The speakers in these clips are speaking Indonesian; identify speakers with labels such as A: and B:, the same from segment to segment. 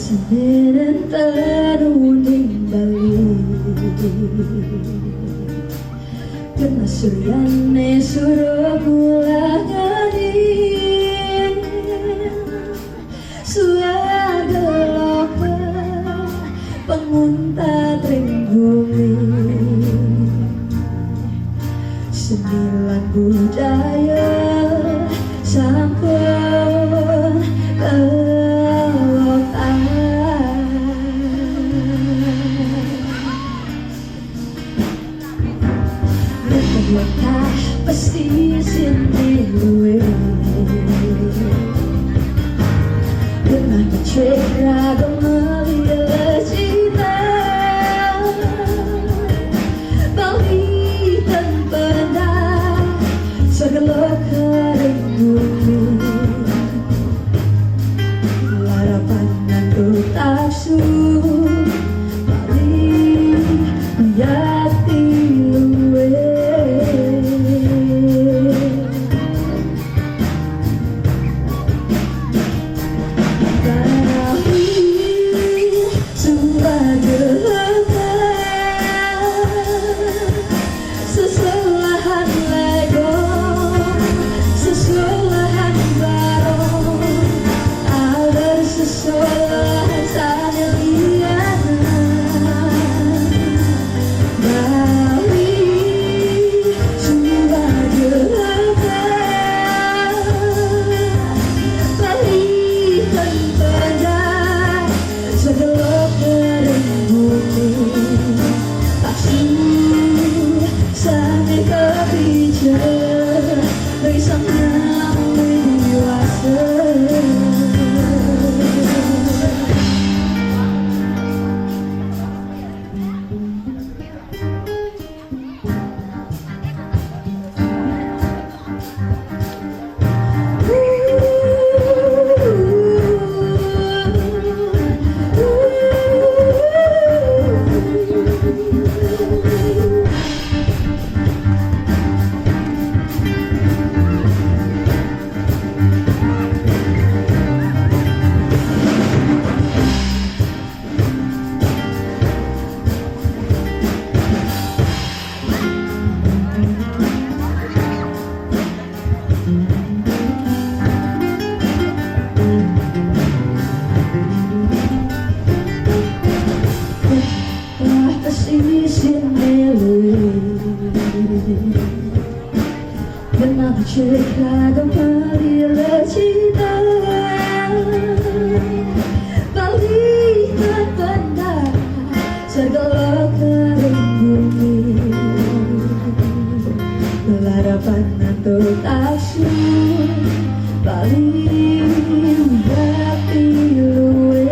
A: Senen tanuding balik Penasuyan ay suruh ulanganin Suarga loka pengunta tring bumi Sembilan budaya sampun kelokan Berkah pasti sini gue Dengan cek ragam melihat cinta Balikan pernah segala kering bumi Harapan untuk taksu balik menjadi Kenapa cerita kembali cinta Balikan benar segala kering bumi Berharapan untuk taksu balik menjadi luwe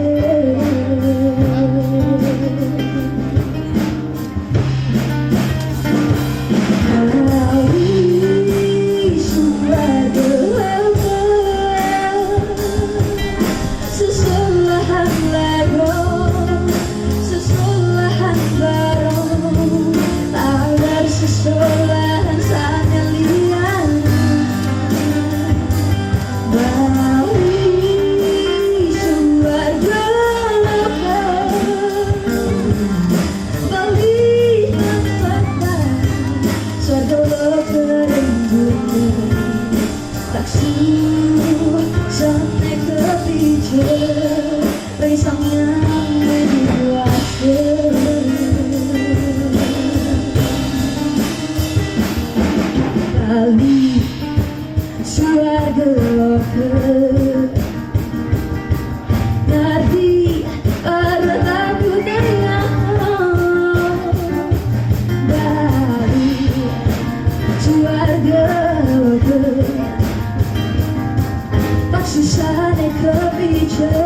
A: Suarga loka ngerti orang budaya dari suarga loka tak susah nek kepicu